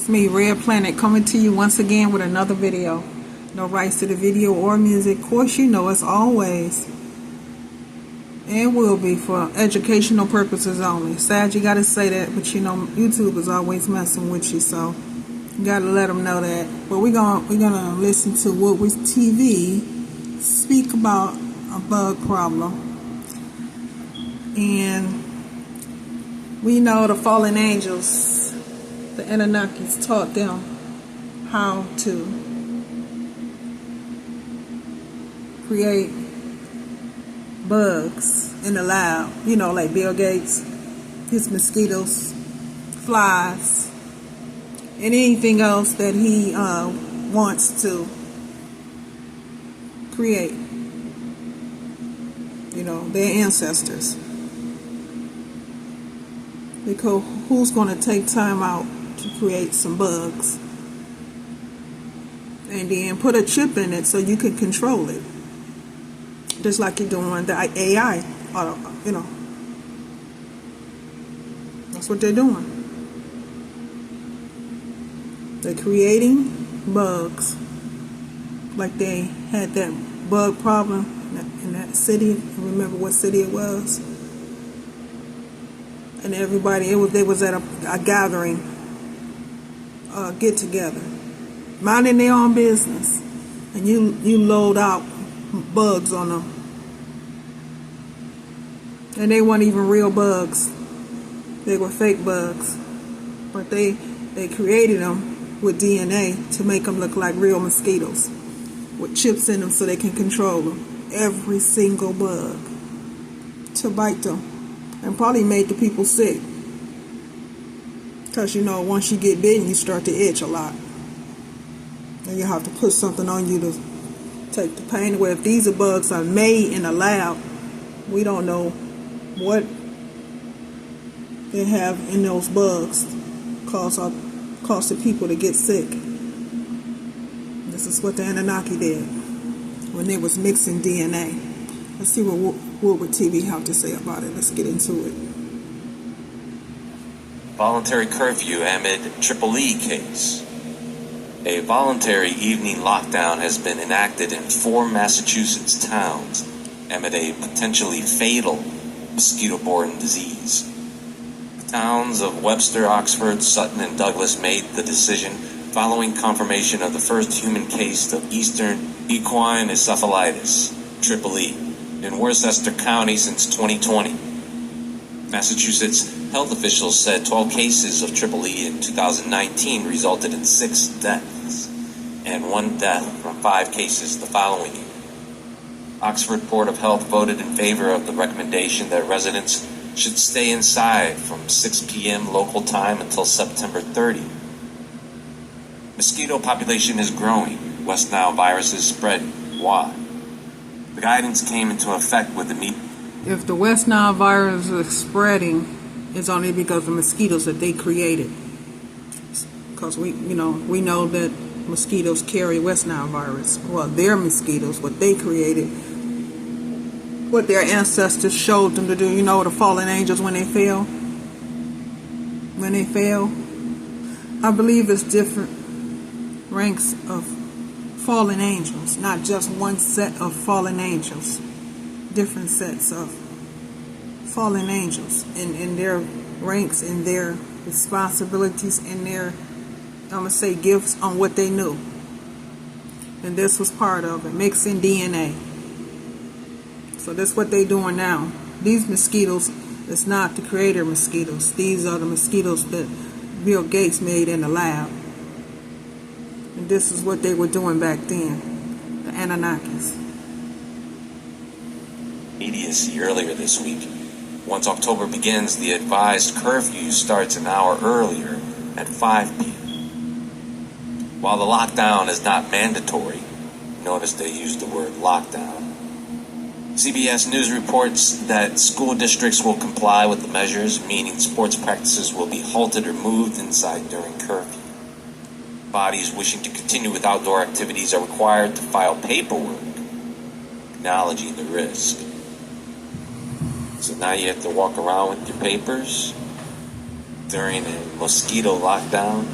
It's me, Red Planet, coming to you once again with another video. No rights to the video or music. Of course, you know it's always and will be for educational purposes only. Sad you gotta say that, but you know YouTube is always messing with you, so you gotta let them know that. But we're gonna listen to Woodward TV speak about a bug problem, and we know the fallen angels, the Anunnakis, taught them how to create bugs in the lab, you know, like Bill Gates, his mosquitoes, flies, and anything else that he wants to create, you know, their ancestors. Because who's going to take time out to create some bugs and then put a chip in it so you can control it, just like you're doing the AI, you know, that's what they're doing. They're creating bugs, like they had that bug problem in that city. Remember what city it was? And everybody, they was at a gathering, get together, minding their own business, and you load out bugs on them, and they weren't even real bugs. They were fake bugs, but they created them with DNA to make them look like real mosquitoes with chips in them so they can control them, every single bug, to bite them. And probably made the people sick, because you know once you get bitten you start to itch a lot, and you have to put something on you to take the pain away. If these bugs are made in a lab, we don't know what they have in those bugs cause the people to get sick. This is what the Anunnaki did when they was mixing DNA. Let's see what Woodward TV have to say about it. Let's get into it. Voluntary curfew amid Triple E case. A voluntary evening lockdown has been enacted in 4 Massachusetts towns amid a potentially fatal mosquito-borne disease. The towns of Webster, Oxford, Sutton, and Douglas made the decision following confirmation of the first human case of Eastern equine encephalitis, Triple E, in Worcester County since 2020. Massachusetts health officials said 12 cases of Triple E in 2019 resulted in 6 deaths and 1 death from 5 cases the following year. Oxford Board of Health voted in favor of the recommendation that residents should stay inside from 6 p.m. local time until September 30. Mosquito population is growing. West Nile virus is spreading. Why? The guidance came into effect with the meeting. If the West Nile virus is spreading, it's only because of mosquitoes that they created. Because we know that mosquitoes carry West Nile virus. Well, their mosquitoes, what they created, what their ancestors showed them to do. You know, the fallen angels when they fell. When they fell, I believe it's different ranks of fallen angels, not just one set of fallen angels, different sets of fallen angels in their ranks, in their responsibilities, in their, I'm going to say, gifts on what they knew. And this was part of it, mixing DNA. So that's what they're doing now. These mosquitoes, it's not the creator mosquitoes. These are the mosquitoes that Bill Gates made in the lab. And this is what they were doing back then, the Anunnakis. Immediacy earlier this week. Once October begins, the advised curfew starts an hour earlier at 5 p.m. While the lockdown is not mandatory, notice they use the word lockdown, CBS News reports that school districts will comply with the measures, meaning sports practices will be halted or moved inside during curfew. Bodies wishing to continue with outdoor activities are required to file paperwork acknowledging the risk. So now you have to walk around with your papers during a mosquito lockdown.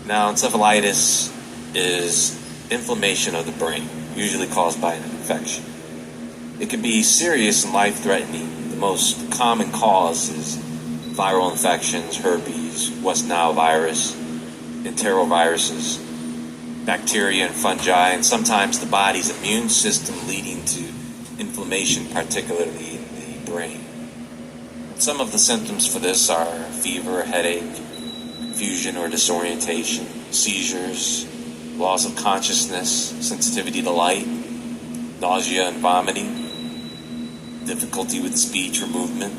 Now, encephalitis is inflammation of the brain, usually caused by an infection. It can be serious and life-threatening. The most common cause is viral infections, herpes, West Nile virus, enteroviruses, bacteria and fungi, and sometimes the body's immune system, leading to inflammation, particularly in the brain. Some of the symptoms for this are fever, headache, confusion or disorientation, seizures, loss of consciousness, sensitivity to light, nausea and vomiting, difficulty with speech or movement.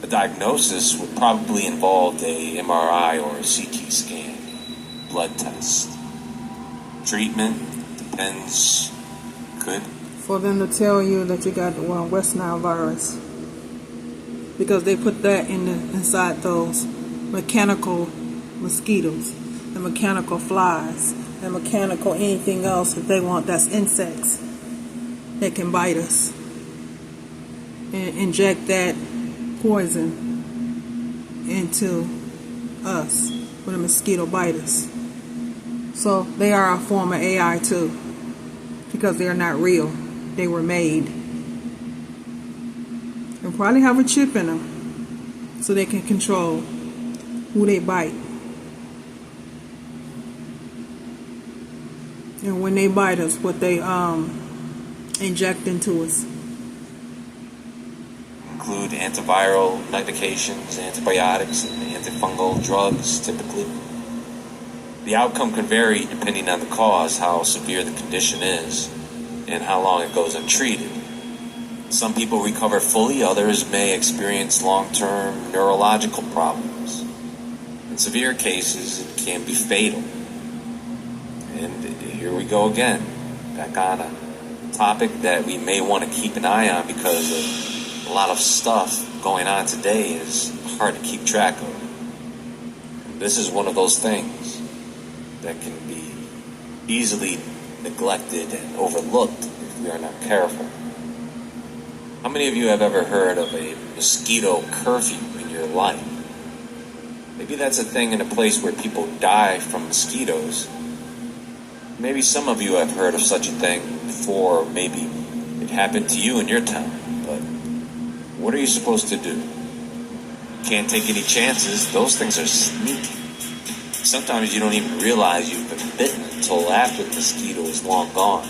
The diagnosis would probably involve a MRI or a CT scan, blood test. Treatment depends. Good. For them to tell you that you got the West Nile virus, because they put that inside those mechanical mosquitoes, the mechanical flies, the mechanical anything else that they want that's insects that can bite us, and inject that poison into us when a mosquito bites us. So they are a form of AI too, because they're not real. They were made. And probably have a chip in them so they can control who they bite. And when they bite us, what they inject into us. Include antiviral medications, antibiotics, and antifungal drugs typically. The outcome can vary depending on the cause, how severe the condition is, and how long it goes untreated. Some people recover fully, others may experience long-term neurological problems. In severe cases, it can be fatal. And here we go again, back on a topic that we may want to keep an eye on because of a lot of stuff going on today is hard to keep track of. This is one of those things that can be easily neglected and overlooked if we are not careful. How many of you have ever heard of a mosquito curfew in your life? Maybe that's a thing in a place where people die from mosquitoes. Maybe some of you have heard of such a thing before, maybe it happened to you in your town, but what are you supposed to do? You can't take any chances. Those things are sneaky. Sometimes you don't even realize you've been bitten until after the mosquito is long gone.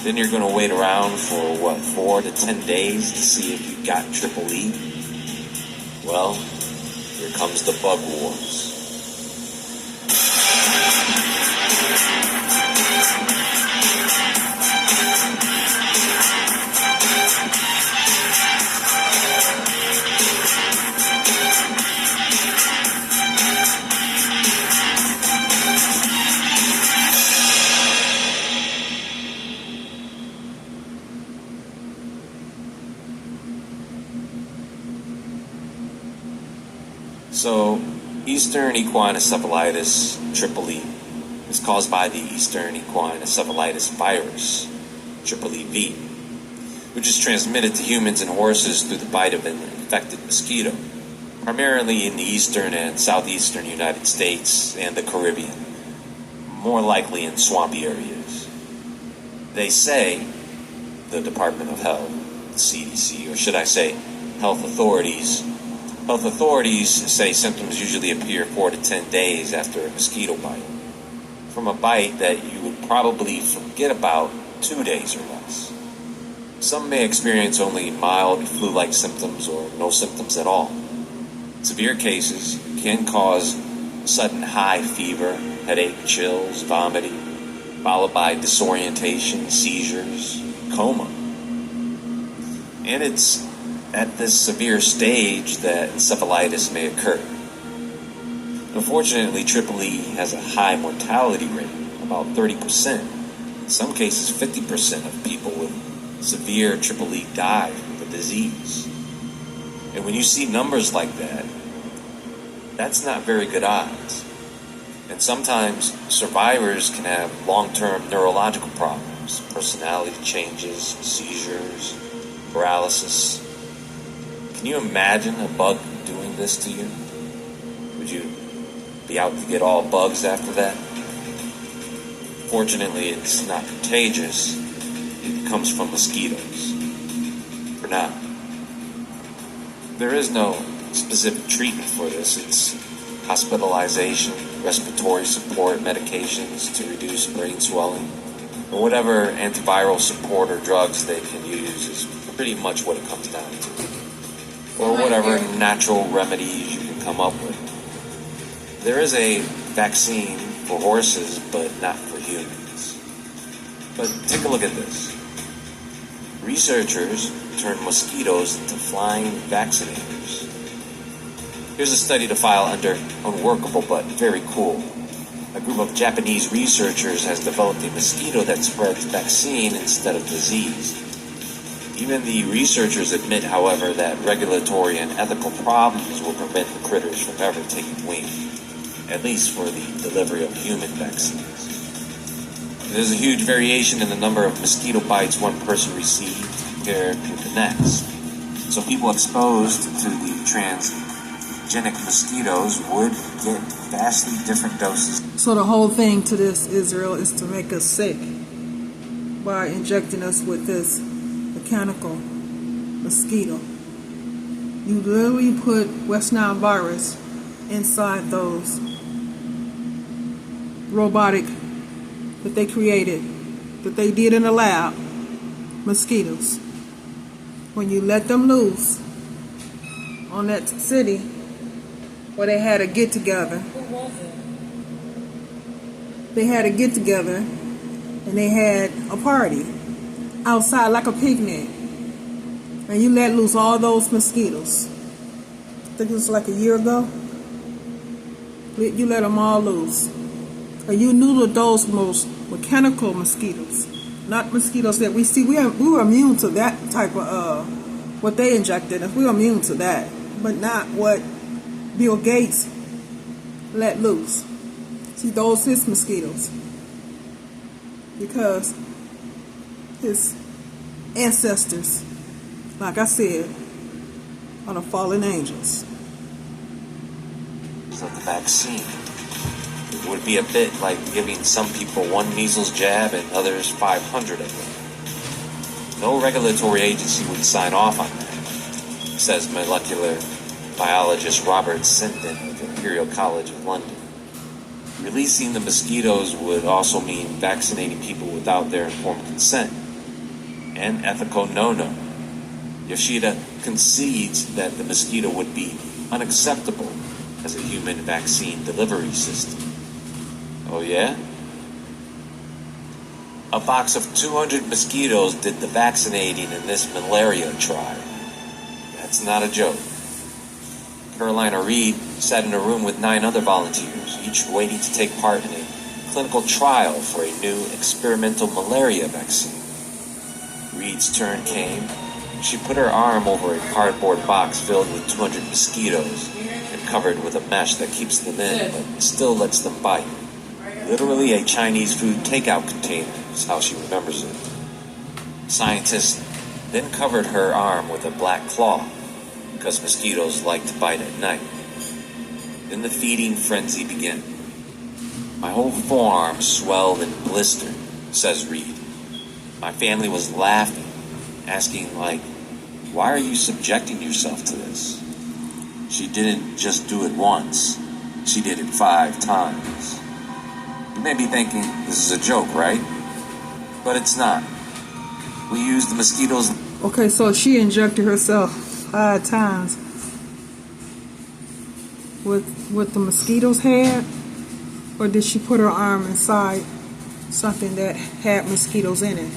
Then you're going to wait around for, 4 to 10 days to see if you got triple E? Well, here comes the bug wars. So, Eastern equine encephalitis, triple E, is caused by the Eastern equine encephalitis virus, triple EV, which is transmitted to humans and horses through the bite of an infected mosquito, primarily in the eastern and southeastern United States and the Caribbean, more likely in swampy areas. They say, the Department of Health, the CDC, or should I say, health authorities say symptoms usually appear 4 to 10 days after a mosquito bite, from a bite that you would probably forget about 2 days or less. Some may experience only mild flu-like symptoms or no symptoms at all. Severe cases can cause sudden high fever, headache, chills, vomiting, followed by disorientation, seizures, coma. And it's at this severe stage that encephalitis may occur. Unfortunately, triple E has a high mortality rate, about 30%. In some cases, 50% of people with severe triple E die from the disease. And when you see numbers like that, that's not very good odds. And sometimes survivors can have long-term neurological problems, personality changes, seizures, paralysis. Can you imagine a bug doing this to you? Would you be out to get all bugs after that. Fortunately, it's not contagious. It comes from mosquitoes. For now. There is no specific treatment for this. It's hospitalization, respiratory support, medications to reduce brain swelling, or whatever antiviral support or drugs they can use is pretty much what it comes down to. Or whatever natural remedies you can come up with. There is a vaccine for horses, but not for humans. But take a look at this. Researchers turned mosquitoes into flying vaccinators. Here's a study to file under unworkable but very cool. A group of Japanese researchers has developed a mosquito that spreads vaccine instead of disease. Even the researchers admit, however, that regulatory and ethical problems will prevent the critters from ever taking wing, at least for the delivery of human vaccines. There's a huge variation in the number of mosquito bites one person received compared with the next. So people exposed to the transgenic mosquitoes would get vastly different doses. So the whole thing to this, Israel, is to make us sick by injecting us with this mechanical mosquito. You literally put West Nile virus inside those robotic that they created, that they did in the lab, mosquitoes. When you let them loose on that city where they had a get together, they had a get together and they had a party outside like a picnic, and you let loose all those mosquitoes. I think it was like a year ago. You let them all loose. And you knew that those most mechanical mosquitoes, not mosquitoes that we see. We were immune to that type of what they injected us. We were immune to that, but not what Bill Gates let loose. See, those his mosquitoes, because his ancestors, like I said, are the fallen angels. Of the vaccine. It would be a bit like giving some people one measles jab and others 500 of them. No regulatory agency would sign off on that, says molecular biologist Robert Sinden of Imperial College of London. Releasing the mosquitoes would also mean vaccinating people without their informed consent. An ethical no-no. Yoshida concedes that the mosquito would be unacceptable as a human vaccine delivery system. Oh yeah? A box of 200 mosquitoes did the vaccinating in this malaria trial. That's not a joke. Carolina Reed sat in a room with 9 other volunteers, each waiting to take part in a clinical trial for a new experimental malaria vaccine. Reed's turn came. She put her arm over a cardboard box filled with 200 mosquitoes and covered with a mesh that keeps them in but still lets them bite. Literally a Chinese food takeout container is how she remembers it. Scientists then covered her arm with a black cloth because mosquitoes like to bite at night. Then the feeding frenzy began. My whole forearm swelled and blistered, says Reed. My family was laughing, asking why are you subjecting yourself to this? She didn't just do it once. She did it 5 times. You may be thinking, this is a joke, right? But it's not. We used the mosquitoes. Okay, so she injected herself 5 times with the mosquitoes had, or did she put her arm inside something that had mosquitoes in it?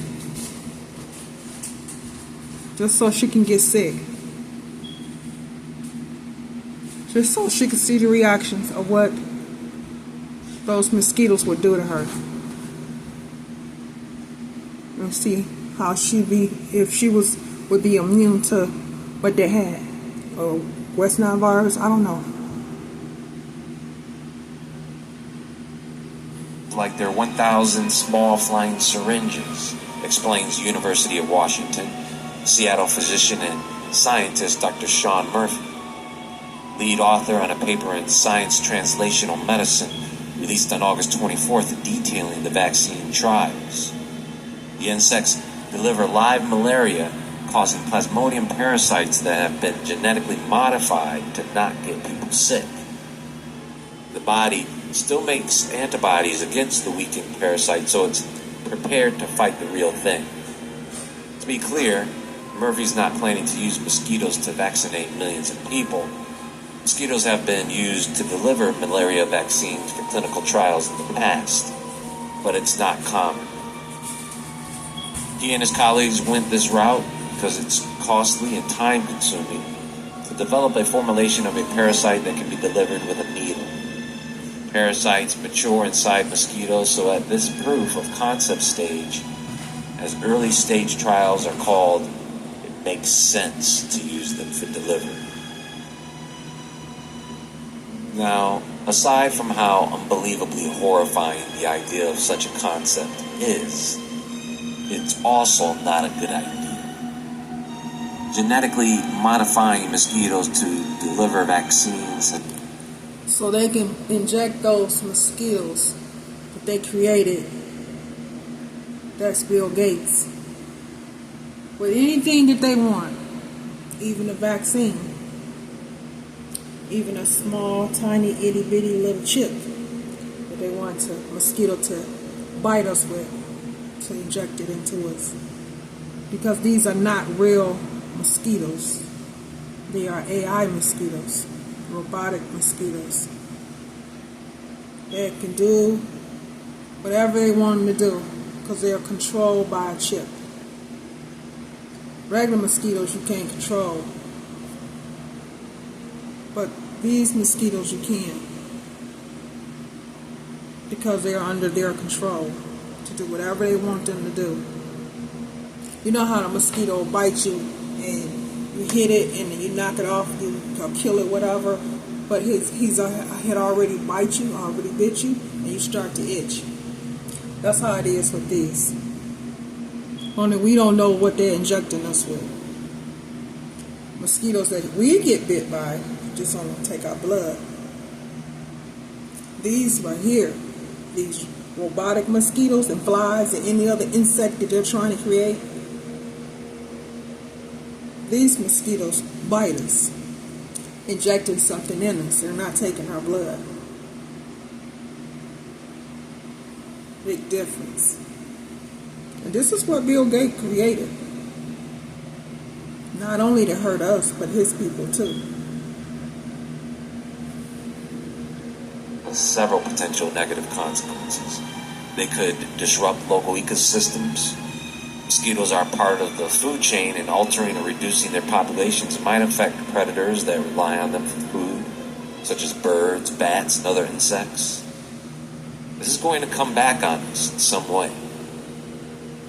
Just so she can get sick. Just so she could see the reactions of what those mosquitoes would do to her. And see how if she would be immune to what they had. Or West Nile virus, I don't know. Like their 1,000 small flying syringes, explains University of Washington, Seattle physician and scientist Dr. Sean Murphy. lead author on a paper in Science Translational Medicine released on August 24th detailing the vaccine trials. The insects deliver live malaria, causing plasmodium parasites that have been genetically modified to not get people sick. The body still makes antibodies against the weakened parasite, so it's prepared to fight the real thing. To be clear, Murphy's not planning to use mosquitoes to vaccinate millions of people. Mosquitoes have been used to deliver malaria vaccines for clinical trials in the past, but it's not common. He and his colleagues went this route because it's costly and time-consuming to develop a formulation of a parasite that can be delivered with a needle. Parasites mature inside mosquitoes, so at this proof of concept stage, as early stage trials are called, it makes sense to use them for delivery. Now, aside from how unbelievably horrifying the idea of such a concept is, it's also not a good idea. Genetically modifying mosquitoes to deliver vaccines So they can inject those mosquitoes that they created, that's Bill Gates, with anything that they want, even a vaccine, even a small, tiny, itty-bitty little chip that they want a mosquito to bite us with, to inject it into us. Because these are not real mosquitoes. They are AI mosquitoes, robotic mosquitoes. They can do whatever they want them to do because they are controlled by a chip. Regular mosquitoes you can't control, but these mosquitoes you can, because they are under their control to do whatever they want them to do. You know how the mosquito will bite you and you hit it and then you knock it off, you kill it, whatever, but he had already bite you, already bit you, and you start to itch. That's how it is with these. Only we don't know what they're injecting us with. Mosquitoes that we get bit by just want to take our blood. These right here, these robotic mosquitoes and flies and any other insect that they're trying to create, these mosquitoes bite us, injecting something in us. They're not taking our blood. Big difference. And this is what Bill Gates created. Not only to hurt us, but his people too. Several potential negative consequences. They could disrupt local ecosystems. Mosquitoes are part of the food chain, and altering or reducing their populations might affect predators that rely on them for food, such as birds, bats, and other insects. This is going to come back on us in some way.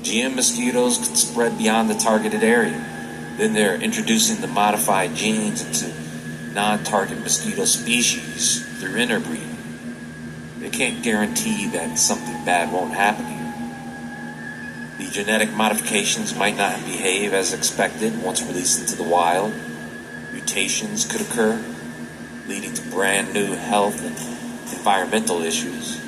GM mosquitoes could spread beyond the targeted area. Then they're introducing the modified genes into non-target mosquito species through interbreeding. They can't guarantee that something bad won't happen here. The genetic modifications might not behave as expected once released into the wild. Mutations could occur, leading to brand new health and environmental issues.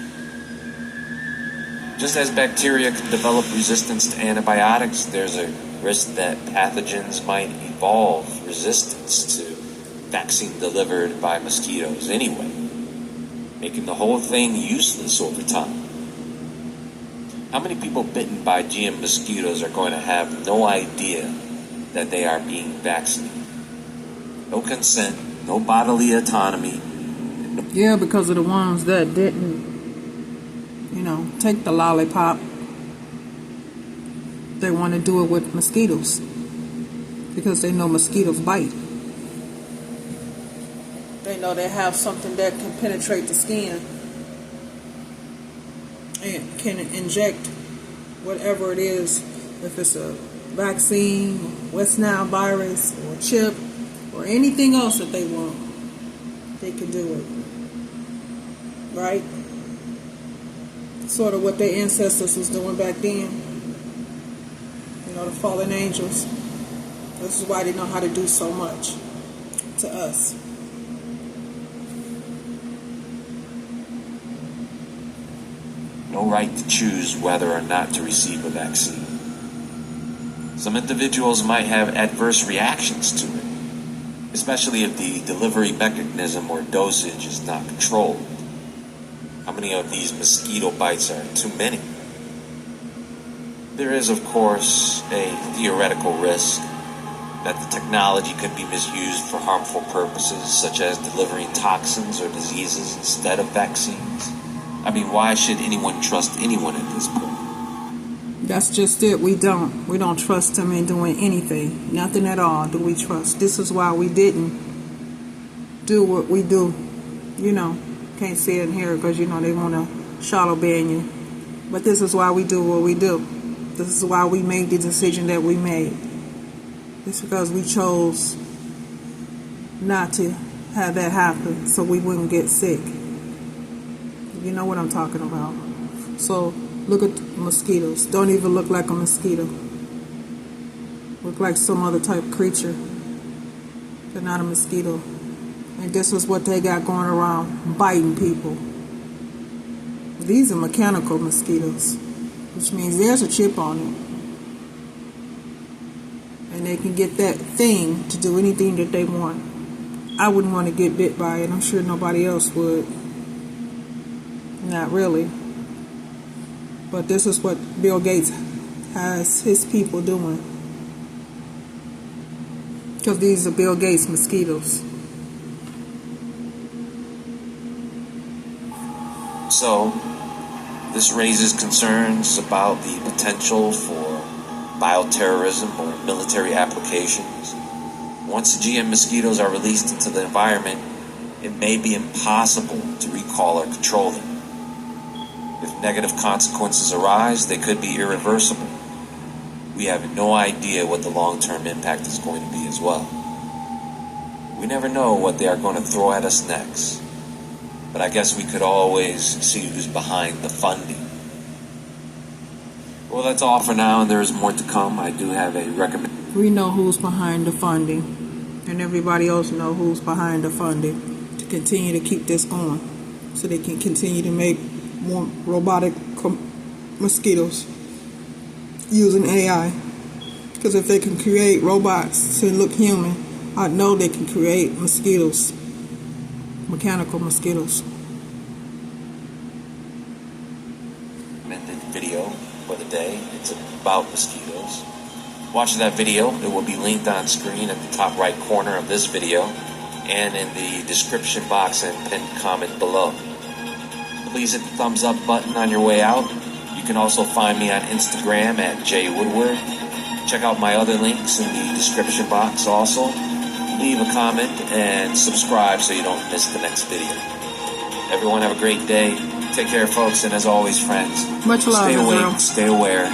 Just as bacteria can develop resistance to antibiotics, there's a risk that pathogens might evolve resistance to vaccine delivered by mosquitoes anyway, making the whole thing useless over time. How many people bitten by GM mosquitoes are going to have no idea that they are being vaccinated? No consent, no bodily autonomy. Yeah, because of the ones that didn't, take the lollipop. They want to do it with mosquitoes because they know mosquitoes bite. They know they have something that can penetrate the skin and can inject whatever it is, if it's a vaccine, West Nile virus, or a chip, or anything else that they want. They can do it. Right? Sort of what their ancestors was doing back then. The fallen angels. This is why they know how to do so much to us. no right to choose whether or not to receive a vaccine. Some individuals might have adverse reactions to it, especially if the delivery mechanism or dosage is not controlled. How many of these mosquito bites are too many? There is, of course, a theoretical risk that the technology could be misused for harmful purposes, such as delivering toxins or diseases instead of vaccines. I mean, why should anyone trust anyone at this point? That's just it. We don't trust them in doing anything. Nothing at all do we trust. This is why we didn't do what we do. Can't say it in here because, they want to shadow ban you. But this is why we do what we do. This is why we made the decision that we made. It's because we chose not to have that happen so we wouldn't get sick. You know what I'm talking about. So look at mosquitoes. Don't even look like a mosquito. Look like some other type of creature. They're not a mosquito. And this is what they got going around, biting people. These are mechanical mosquitoes, which means there's a chip on it. And they can get that thing to do anything that they want. I wouldn't want to get bit by it. I'm sure nobody else would. Not really. But this is what Bill Gates has his people doing. Because these are Bill Gates mosquitoes. So, this raises concerns about the potential for bioterrorism or military applications. Once GM mosquitoes are released into the environment, it may be impossible to recall or control them. If negative consequences arise, they could be irreversible. We have no idea what the long-term impact is going to be as well. We never know what they are going to throw at us next. But I guess we could always see who's behind the funding. Well, that's all for now, and there is more to come. I do have a recommendation. We know who's behind the funding, and everybody else know who's behind the funding to continue to keep this going, so they can continue to make more robotic mosquitoes using AI. Because if they can create robots to look human, I know they can create mosquitoes, mechanical mosquitoes. Video for the day. It's about mosquitoes. Watch that video. It will be linked on screen at the top right corner of this video and in the description box and pinned comment below. Please hit the thumbs up button on your way out. You can also find me on Instagram at jwoodward. Check out my other links in the description box also. Leave a comment and subscribe so you don't miss the next video. Everyone have a great day. Take care, folks, and as always, friends, Much love, stay awake, Israel. stay aware.